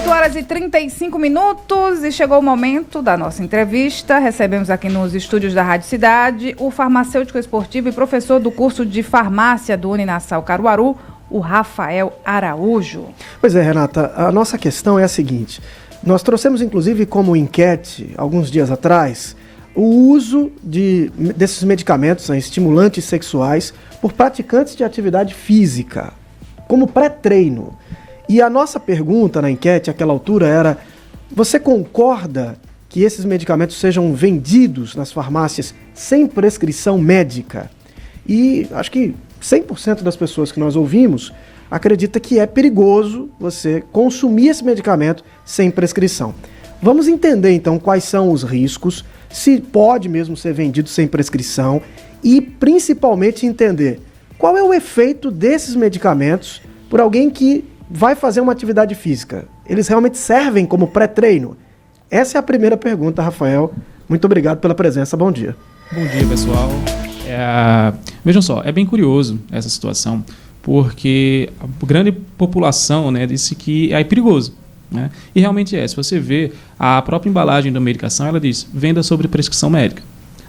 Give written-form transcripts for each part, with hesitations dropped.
8h35 e chegou o momento da nossa entrevista. Recebemos aqui nos estúdios da Rádio Cidade o farmacêutico esportivo e professor do curso de farmácia do Uninasal Caruaru, o Rafael Araújo. Pois é, Renata, a nossa questão é a seguinte. Nós trouxemos, inclusive, como enquete, alguns dias atrás, o uso desses medicamentos, estimulantes sexuais, por praticantes de atividade física, como pré-treino. E a nossa pergunta na enquete, àquela altura, era: você concorda que esses medicamentos sejam vendidos nas farmácias sem prescrição médica? E acho que 100% das pessoas que nós ouvimos acredita que é perigoso você consumir esse medicamento sem prescrição. Vamos entender, então, quais são os riscos, se pode mesmo ser vendido sem prescrição e, principalmente, entender qual é o efeito desses medicamentos por alguém que vai fazer uma atividade física. Eles realmente servem como pré-treino? Essa é a primeira pergunta, Rafael. Muito obrigado pela presença. Bom dia. Bom dia, pessoal. Vejam só, é bem curioso essa situação, porque a grande população, né, disse que é perigoso. Né? E realmente é. Se você vê a própria embalagem da medicação, ela diz: venda sobre prescrição médica.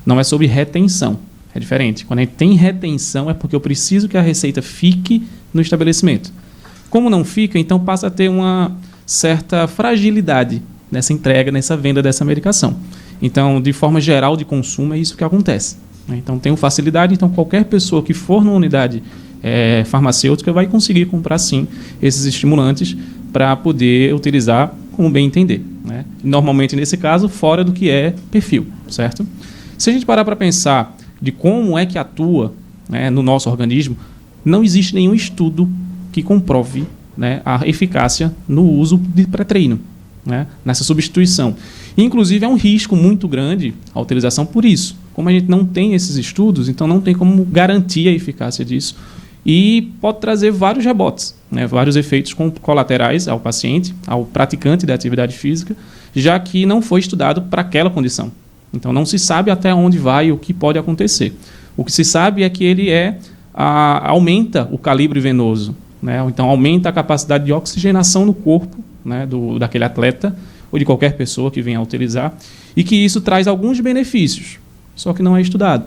Não é sobre retenção. É diferente. Quando a gente tem retenção, é porque eu preciso que a receita fique no estabelecimento. Como não fica, então passa a ter uma certa fragilidade nessa entrega, nessa venda dessa medicação. Então, de forma geral de consumo, é isso que acontece. Né? Então, tem facilidade, então qualquer pessoa que for numa unidade farmacêutica vai conseguir comprar, sim, esses estimulantes para poder utilizar como bem entender. Né? Normalmente, nesse caso, fora do que é perfil, certo? Se a gente parar para pensar de como é que atua, né, no nosso organismo, não existe nenhum estudo que comprove, né, a eficácia no uso de pré-treino, né, nessa substituição. Inclusive, é um risco muito grande a utilização por isso. Como a gente não tem esses estudos, então não tem como garantir a eficácia disso. E pode trazer vários rebotes, né, vários efeitos colaterais ao paciente, ao praticante da atividade física, já que não foi estudado para aquela condição. Então, não se sabe até onde vai, o que pode acontecer. O que se sabe é que ele aumenta o calibre venoso, né? Então, aumenta a capacidade de oxigenação no corpo, né, daquele atleta ou de qualquer pessoa que venha a utilizar, e que isso traz alguns benefícios, só que não é estudado.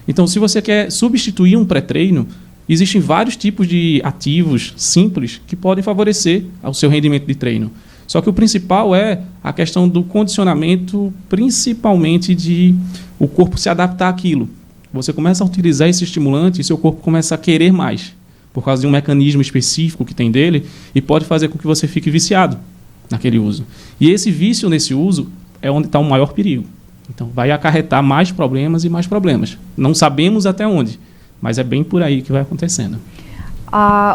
Então, se você quer substituir um pré-treino, existem vários tipos de ativos simples que podem favorecer o seu rendimento de treino. Só que o principal é a questão do condicionamento, principalmente de o corpo se adaptar àquilo. Você começa a utilizar esse estimulante e seu corpo começa a querer mais, por causa de um mecanismo específico que tem dele, e pode fazer com que você fique viciado naquele uso. E esse vício nesse uso é onde está o maior perigo. Então, vai acarretar mais problemas e mais problemas. Não sabemos até onde, mas é bem por aí que vai acontecendo.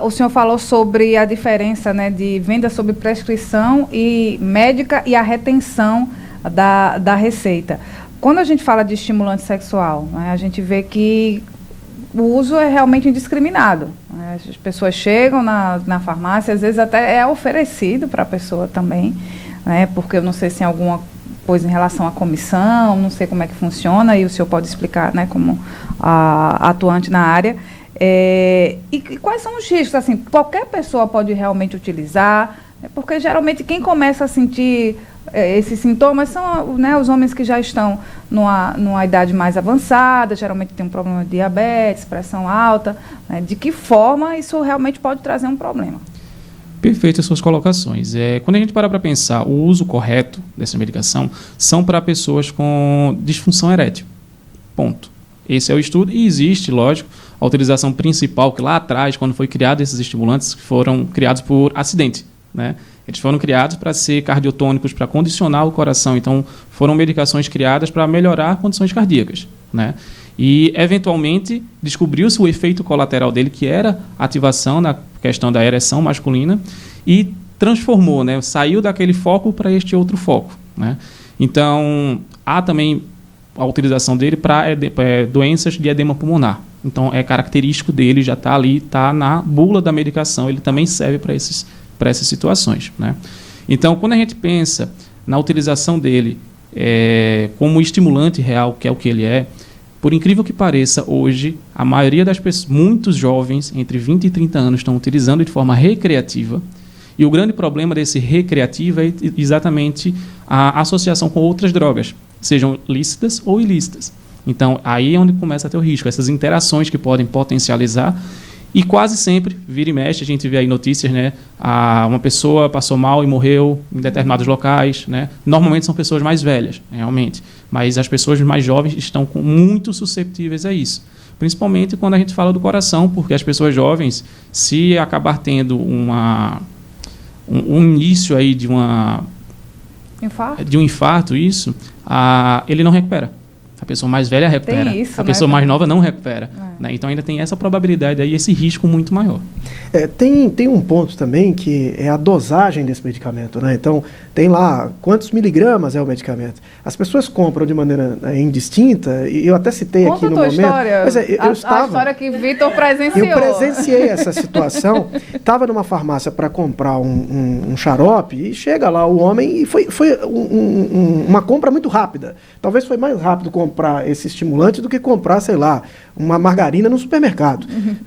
O senhor falou sobre a diferença, né, de venda sob prescrição e médica e a retenção da receita. Quando a gente fala de estimulante sexual, né, a gente vê que o uso é realmente indiscriminado. Né? As pessoas chegam na farmácia, às vezes até é oferecido para a pessoa também, né, porque eu não sei se tem alguma coisa em relação à comissão, não sei como é que funciona, e o senhor pode explicar, né, como atuante na área. E quais são os riscos? Assim, qualquer pessoa pode realmente utilizar, porque geralmente quem começa a sentir esses sintomas são, né, os homens que já estão numa idade mais avançada, geralmente tem um problema de diabetes, pressão alta. Né? De que forma isso realmente pode trazer um problema? Perfeito as suas colocações. Quando a gente para pensar, o uso correto dessa medicação são para pessoas com disfunção erétil. Ponto. Esse é o estudo e existe, lógico, a utilização principal, que lá atrás, quando foi criado esses estimulantes, foram criados por acidente. Né? Eles foram criados para ser cardiotônicos, para condicionar o coração. Então, foram medicações criadas para melhorar condições cardíacas. Né? E, eventualmente, descobriu-se o efeito colateral dele, que era a ativação na questão da ereção masculina, e transformou, né? Saiu daquele foco para este outro foco. Né? Então, há também a utilização dele para doenças de edema pulmonar. Então, é característico dele, já está ali, está na bula da medicação, ele também serve para essas situações. Né? Então, quando a gente pensa na utilização dele como estimulante real, que é o que ele é, por incrível que pareça, hoje, a maioria das pessoas, muitos jovens, entre 20 e 30 anos, estão utilizando de forma recreativa, E o grande problema desse recreativo é exatamente a associação com outras drogas, sejam lícitas ou ilícitas. Então, aí é onde começa a ter o risco, essas interações que podem potencializar. E quase sempre, vira e mexe, a gente vê aí notícias, né? Uma pessoa passou mal e morreu em determinados locais, né? Normalmente são pessoas mais velhas, realmente. Mas as pessoas mais jovens estão muito susceptíveis a isso. Principalmente quando a gente fala do coração, porque as pessoas jovens, se acabar tendo um início aí de um infarto, ele não recupera. A pessoa mais velha recupera. Tem isso, a pessoa mais nova não recupera. Né? Então ainda tem essa probabilidade aí, esse risco muito maior. Tem um ponto também que é a dosagem desse medicamento, né? Então, tem lá quantos miligramas é o medicamento. As pessoas compram de maneira indistinta, e eu até citei aqui no momento. História. Mas a história que Vitor presenciou. Eu presenciei essa situação. Estava numa farmácia para comprar um xarope, e chega lá o homem, e foi uma compra muito rápida. Talvez foi mais rápido comprar esse estimulante do que comprar, sei lá, uma margarina no supermercado.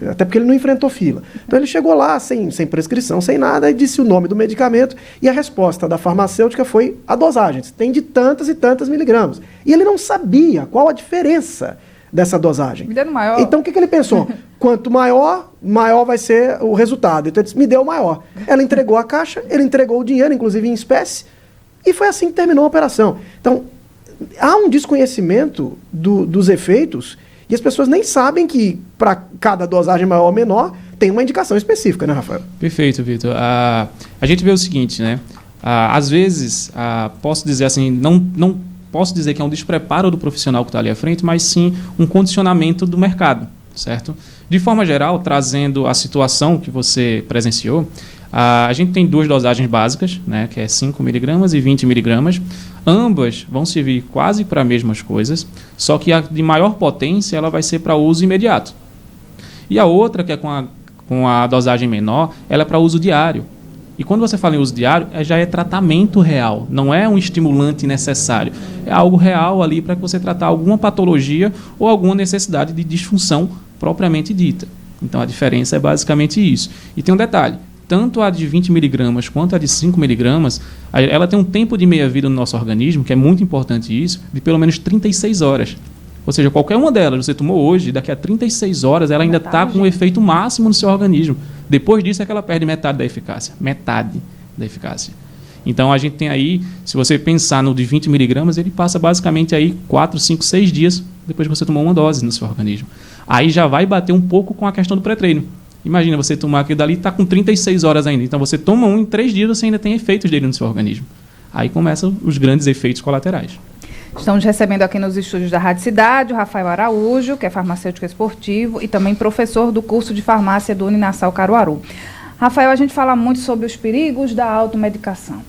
Até porque ele não enfrentou fila. Então ele chegou lá sem prescrição, sem nada, e disse o nome do medicamento, e a resposta da farmacêutica foi a dosagem. Tem de tantas e tantas miligramas. E ele não sabia qual a diferença dessa dosagem. Me deu maior. Então o que ele pensou? Quanto maior vai ser o resultado. Então ele disse, me deu o maior. Ela entregou a caixa, ele entregou o dinheiro, inclusive em espécie, e foi assim que terminou a operação. Então, há um desconhecimento dos efeitos, e as pessoas nem sabem que para cada dosagem maior ou menor tem uma indicação específica, né, Rafael? Perfeito, Vitor. A gente vê o seguinte, né? Às vezes, posso dizer assim, não posso dizer que é um despreparo do profissional que está ali à frente, mas sim um condicionamento do mercado, certo? De forma geral, trazendo a situação que você presenciou, a gente tem duas dosagens básicas, né, que é 5 miligramas e 20 miligramas. Ambas vão servir quase para as mesmas coisas, só que a de maior potência ela vai ser para uso imediato. E a outra, que é com a dosagem menor, ela é para uso diário. E quando você fala em uso diário, já é tratamento real, não é um estimulante necessário. É algo real ali para você tratar alguma patologia ou alguma necessidade de disfunção propriamente dita. Então a diferença é basicamente isso. E tem um detalhe. Tanto a de 20 miligramas quanto a de 5 miligramas, ela tem um tempo de meia-vida no nosso organismo, que é muito importante isso, de pelo menos 36 horas. Ou seja, qualquer uma delas você tomou hoje, daqui a 36 horas ela ainda está com o efeito máximo no seu organismo. Depois disso é que ela perde metade da eficácia. Metade da eficácia. Então a gente tem aí, se você pensar no de 20 miligramas, ele passa basicamente aí 4, 5, 6 dias depois que você tomou uma dose no seu organismo. Aí já vai bater um pouco com a questão do pré-treino. Imagina você tomar aquilo dali e está com 36 horas ainda. Então você toma em 3 dias, você ainda tem efeitos dele no seu organismo. Aí começam os grandes efeitos colaterais. Estamos recebendo aqui nos estúdios da Rádio Cidade o Rafael Araújo, que é farmacêutico esportivo e também professor do curso de farmácia do Uninasal Caruaru. Rafael, a gente fala muito sobre os perigos da automedicação,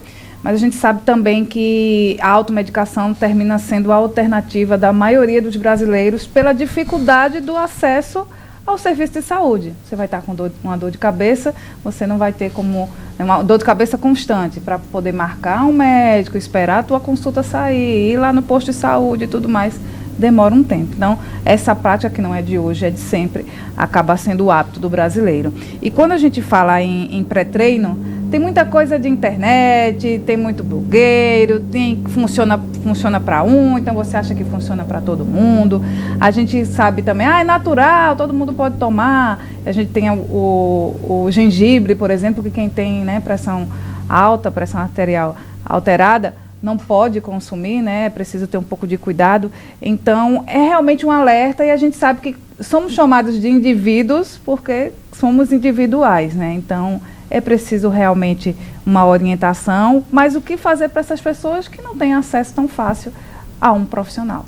mas a gente sabe também que a automedicação termina sendo a alternativa da maioria dos brasileiros pela dificuldade do acesso ao serviço de saúde. Você vai estar com uma dor de cabeça, você não vai ter como uma dor de cabeça constante para poder marcar um médico, esperar a tua consulta sair, ir lá no posto de saúde e tudo mais, demora um tempo. Então, essa prática que não é de hoje, é de sempre, acaba sendo o hábito do brasileiro. E quando a gente fala em pré-treino, tem muita coisa de internet, tem muito blogueiro, funciona para então você acha que funciona para todo mundo. A gente sabe também, é natural, todo mundo pode tomar. A gente tem o gengibre, por exemplo, que quem tem, né, pressão alta, pressão arterial alterada, não pode consumir, né? É preciso ter um pouco de cuidado. Então, é realmente um alerta e a gente sabe que somos chamados de indivíduos porque somos individuais, né? Então, é preciso realmente uma orientação, mas o que fazer para essas pessoas que não têm acesso tão fácil a um profissional?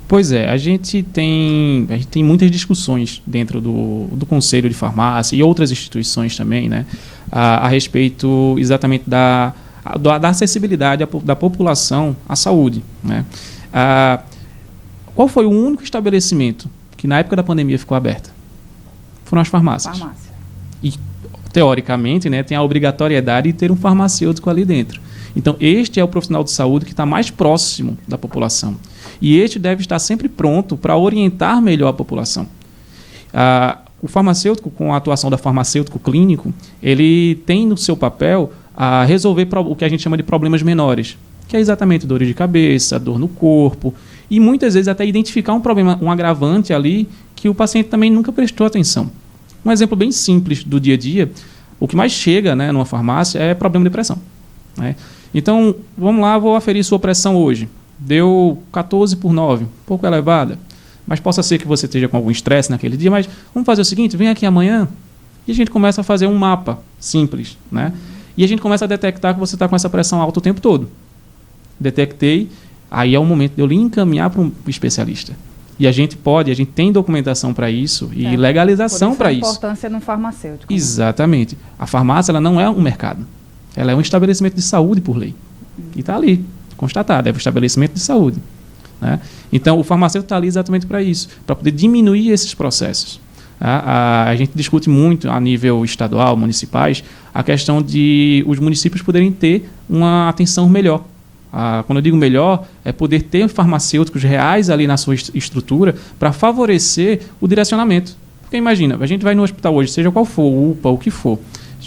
Pois é, a gente tem muitas discussões dentro do Conselho de Farmácia e outras instituições também, né, a respeito exatamente da acessibilidade da população à saúde, né? Qual foi o único estabelecimento que na época da pandemia ficou aberto? Foram as farmácias. E teoricamente, né, tem a obrigatoriedade de ter um farmacêutico ali dentro. Então, este é o profissional de saúde que está mais próximo da população. E este deve estar sempre pronto para orientar melhor a população. O farmacêutico, com a atuação da farmacêutico clínico, ele tem no seu papel a resolver o que a gente chama de problemas menores, que é exatamente dores de cabeça, dor no corpo, e muitas vezes até identificar um problema, um agravante ali, que o paciente também nunca prestou atenção. Um exemplo bem simples do dia a dia, o que mais chega, né, numa farmácia é problema de pressão, né? Então, vamos lá, vou aferir sua pressão hoje. Deu 14/9, um pouco elevada, mas possa ser que você esteja com algum estresse naquele dia, mas vamos fazer o seguinte, vem aqui amanhã e a gente começa a fazer um mapa simples, né? E a gente começa a detectar que você está com essa pressão alta o tempo todo. Detectei, aí é o momento de eu lhe encaminhar para um especialista. E a gente tem documentação para isso e legalização para isso. A importância no farmacêutico. Exatamente. A farmácia ela não é um mercado. Ela é um estabelecimento de saúde por lei. E está ali, constatado, é um estabelecimento de saúde, né? Então, o farmacêutico está ali exatamente para isso, para poder diminuir esses processos. A gente discute muito a nível estadual, municipais, a questão de os municípios poderem ter uma atenção melhor. Quando eu digo melhor, é poder ter farmacêuticos reais ali na sua estrutura para favorecer o direcionamento. Porque imagina, a gente vai no hospital hoje, seja qual for, UPA, o que for,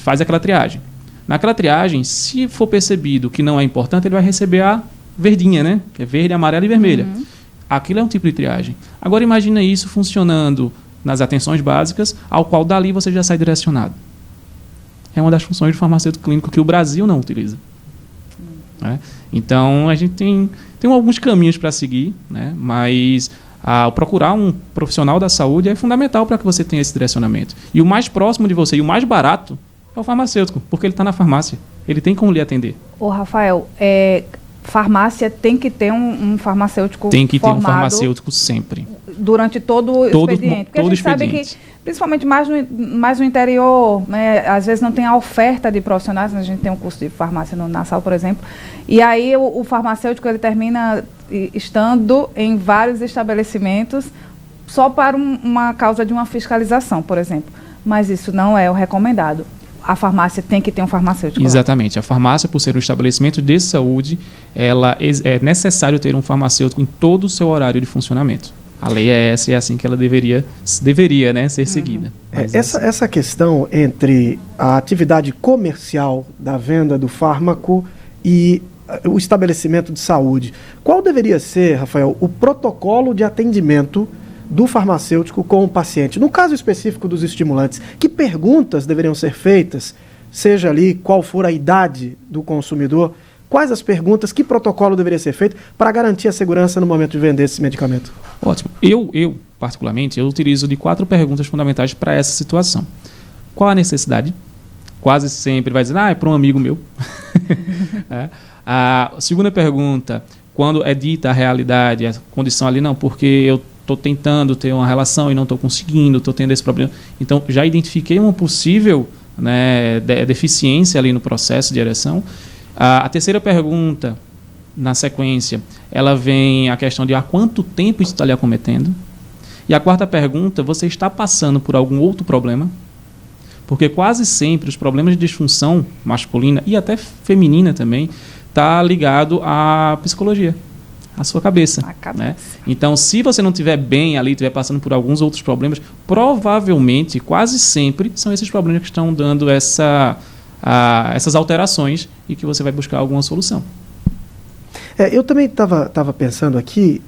faz aquela triagem. Naquela triagem, se for percebido que não é importante, ele vai receber a verdinha, né? Que é verde, amarela e vermelha. Aquilo é um tipo de triagem. Agora imagina isso funcionando nas atenções básicas, ao qual dali você já sai direcionado. É uma das funções do farmacêutico clínico que o Brasil não utiliza, né? Então, a gente tem alguns caminhos para seguir, né? Mas procurar um profissional da saúde é fundamental para que você tenha esse direcionamento. E o mais próximo de você e o mais barato é o farmacêutico, porque ele está na farmácia. Ele tem como lhe atender. Ô, Rafael, farmácia tem que ter um farmacêutico formado. Tem que ter um farmacêutico sempre. Durante todo o expediente. Porque a gente sabe que, principalmente mais no interior, né, às vezes não tem a oferta de profissionais. A gente tem um curso de farmácia no Nassau, por exemplo. E aí o farmacêutico ele termina estando em vários estabelecimentos só para uma causa de uma fiscalização, por exemplo. Mas isso não é o recomendado. A farmácia tem que ter um farmacêutico. Exatamente. A farmácia, por ser um estabelecimento de saúde, é necessário ter um farmacêutico em todo o seu horário de funcionamento. A lei é essa e é assim que ela deveria, né, ser seguida. Essa questão entre a atividade comercial da venda do fármaco e o estabelecimento de saúde, qual deveria ser, Rafael, o protocolo de atendimento do farmacêutico com o paciente? No caso específico dos estimulantes, que perguntas deveriam ser feitas, seja ali qual for a idade do consumidor, quais as perguntas, que protocolo deveria ser feito para garantir a segurança no momento de vender esse medicamento? Ótimo. Eu particularmente, eu utilizo de 4 perguntas fundamentais para essa situação. Qual a necessidade? Quase sempre vai dizer, é para um amigo meu. A segunda pergunta, quando é dita a realidade, a condição ali, não, porque eu estou tentando ter uma relação e não estou conseguindo, estou tendo esse problema. Então, já identifiquei uma possível, né, deficiência ali no processo de ereção. A terceira pergunta, na sequência, ela vem a questão de há quanto tempo isso está lhe acometendo. E a quarta pergunta, você está passando por algum outro problema? Porque quase sempre os problemas de disfunção masculina e até feminina também está ligado à psicologia. A sua cabeça. Né? Então, se você não estiver bem ali, estiver passando por alguns outros problemas, provavelmente, quase sempre, são esses problemas que estão dando essas alterações e que você vai buscar alguma solução. Eu também estava pensando aqui,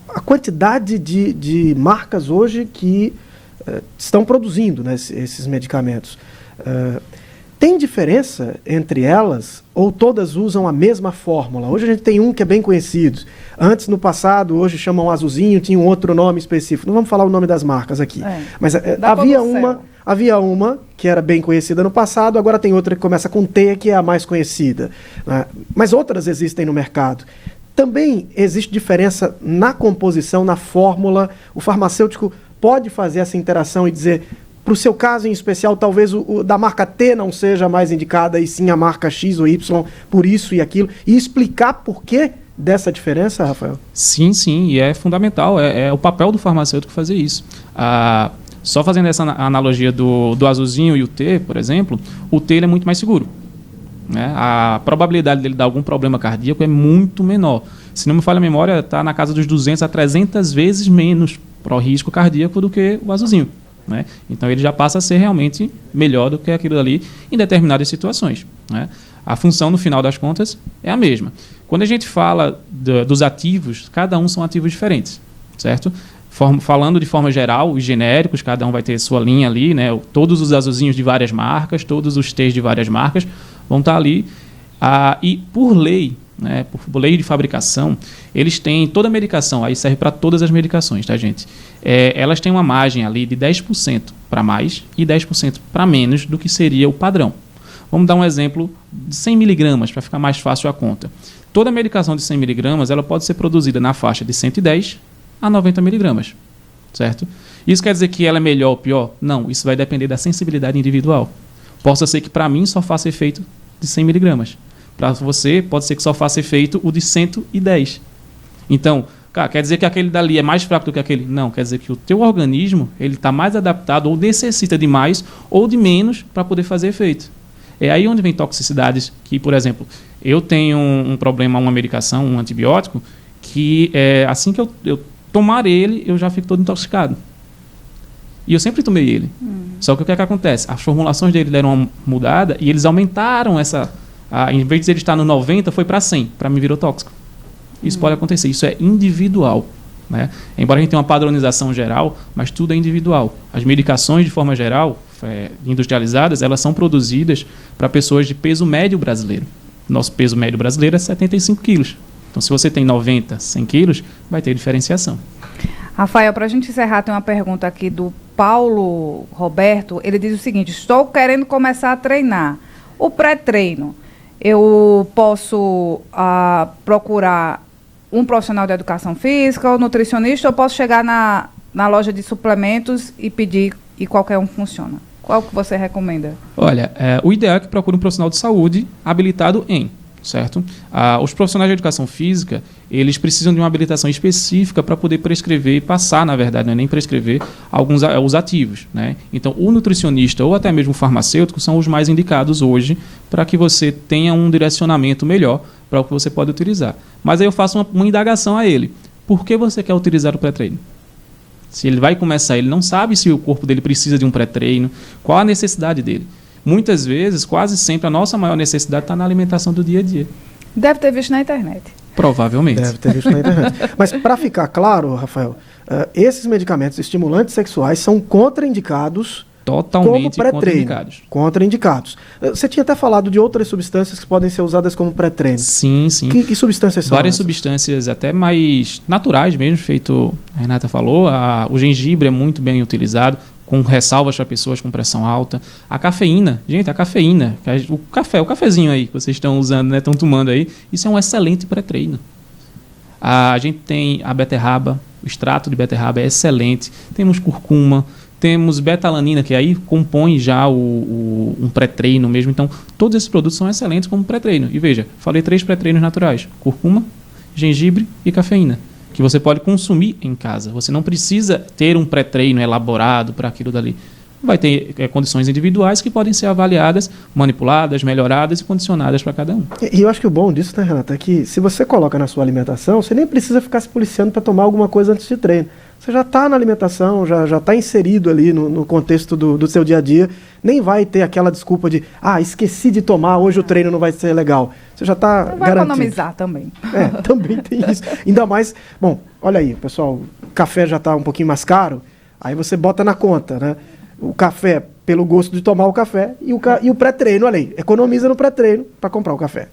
a quantidade de marcas hoje que estão produzindo, né, esses medicamentos. Tem diferença entre elas ou todas usam a mesma fórmula? Hoje a gente tem um que é bem conhecido. Antes, no passado, hoje chamam Azulzinho, tinha um outro nome específico. Não vamos falar o nome das marcas aqui. Mas havia uma que era bem conhecida no passado, agora tem outra que começa com T, que é a mais conhecida. Mas outras existem no mercado. Também existe diferença na composição, na fórmula. O farmacêutico pode fazer essa interação e dizer, para o seu caso em especial, talvez o da marca T não seja mais indicada, e sim a marca X ou Y, por isso e aquilo, e explicar por que dessa diferença, Rafael? Sim, e é fundamental, é o papel do farmacêutico fazer isso. Só fazendo essa analogia do azulzinho e o T, por exemplo, o T ele é muito mais seguro, né? A probabilidade dele dar algum problema cardíaco é muito menor. Se não me falha a memória, está na casa dos 200 a 300 vezes menos para o risco cardíaco do que o azulzinho, né? Então ele já passa a ser realmente melhor do que aquilo ali em determinadas situações, né? A função, no final das contas, é a mesma. Quando a gente fala dos ativos, cada um são ativos diferentes, certo? Falando de forma geral, os genéricos, cada um vai ter sua linha ali, né? Todos os azulzinhos de várias marcas, todos os T's de várias marcas vão estar ali. E por lei, né, por lei de fabricação, eles têm toda a medicação, aí serve para todas as medicações, tá, gente? Elas têm uma margem ali de 10% para mais e 10% para menos do que seria o padrão. Vamos dar um exemplo de 100 miligramas, para ficar mais fácil a conta. Toda medicação de 100 miligramas ela pode ser produzida na faixa de 110 a 90 miligramas, certo? Isso quer dizer que ela é melhor ou pior? Não, isso vai depender da sensibilidade individual. Possa ser que para mim só faça efeito de 100 miligramas. Para você, pode ser que só faça efeito o de 110. Então, cara, quer dizer que aquele dali é mais fraco do que aquele? Não, quer dizer que o teu organismo ele está mais adaptado ou necessita de mais ou de menos para poder fazer efeito. É aí onde vem toxicidades que, por exemplo, eu tenho um problema, uma medicação, um antibiótico, que assim que eu tomar ele, eu já fico todo intoxicado. E eu sempre tomei ele. Só que o que é que acontece? As formulações dele deram uma mudada e eles aumentaram essa... em vez de ele estar no 90, foi para 100. Para mim virou tóxico. Isso pode acontecer. Isso é individual, né? Embora a gente tenha uma padronização geral, mas tudo é individual. As medicações, de forma geral, industrializadas, elas são produzidas para pessoas de peso médio brasileiro. Nosso peso médio brasileiro é 75 quilos. Então, se você tem 90, 100 quilos, vai ter diferenciação. Rafael, para a gente encerrar, tem uma pergunta aqui do Paulo Roberto. Ele diz o seguinte: estou querendo começar a treinar. O pré-treino, eu posso procurar um profissional de educação física ou nutricionista, ou posso chegar na loja de suplementos e pedir e qualquer um funciona? Qual que você recomenda? Olha, o ideal é que procure um profissional de saúde habilitado certo? Os profissionais de educação física, eles precisam de uma habilitação específica para poder prescrever, passar, na verdade, não é nem prescrever, os ativos, né? Então, o nutricionista ou até mesmo o farmacêutico são os mais indicados hoje para que você tenha um direcionamento melhor para o que você pode utilizar. Mas aí eu faço uma indagação a ele. Por que você quer utilizar o pré-treino? Se ele vai começar, ele não sabe se o corpo dele precisa de um pré-treino, qual a necessidade dele. Muitas vezes, quase sempre, a nossa maior necessidade está na alimentação do dia a dia. Deve ter visto na internet. Provavelmente. Deve ter visto na internet. Mas para ficar claro, Rafael, esses medicamentos estimulantes sexuais são contraindicados. Totalmente como pré-treino. Contraindicados. Você tinha até falado de outras substâncias que podem ser usadas como pré-treino. Sim, sim. Que substâncias são? Várias substâncias até mais naturais mesmo, feito, a Renata falou. O gengibre é muito bem utilizado, com ressalvas para pessoas com pressão alta. A cafeína, gente, o cafezinho aí que vocês estão usando, né, estão tomando aí, isso é um excelente pré-treino. A gente tem a beterraba, o extrato de beterraba é excelente. Temos curcuma, temos betalanina, que aí compõe já um pré-treino mesmo. Então, todos esses produtos são excelentes como pré-treino. E veja, falei 3 pré-treinos naturais: curcuma, gengibre e cafeína, que você pode consumir em casa. Você não precisa ter um pré-treino elaborado para aquilo dali. Vai ter condições individuais que podem ser avaliadas, manipuladas, melhoradas e condicionadas para cada um. E eu acho que o bom disso, né, Renata, é que se você coloca na sua alimentação, você nem precisa ficar se policiando para tomar alguma coisa antes de treino. Você já está na alimentação, já está inserido ali no contexto do seu dia a dia, nem vai ter aquela desculpa de, esqueci de tomar, hoje o treino não vai ser legal. Você já está garantido. Vai economizar também. Também tem isso. Ainda mais, bom, olha aí, pessoal, o café já está um pouquinho mais caro, aí você bota na conta, né? O café pelo gosto de tomar o café e o pré-treino, olha aí, economiza no pré-treino para comprar o café.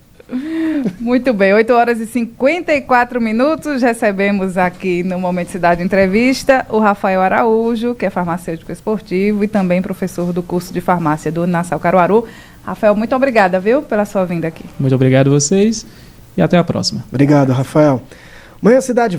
Muito bem, 8h54, recebemos aqui no Momento Cidade Entrevista o Rafael Araújo, que é farmacêutico esportivo e também professor do curso de farmácia do Nassau Caruaru. Rafael, muito obrigada, viu, pela sua vinda aqui. Muito obrigado a vocês e até a próxima. Obrigado, Rafael. Manhã Cidade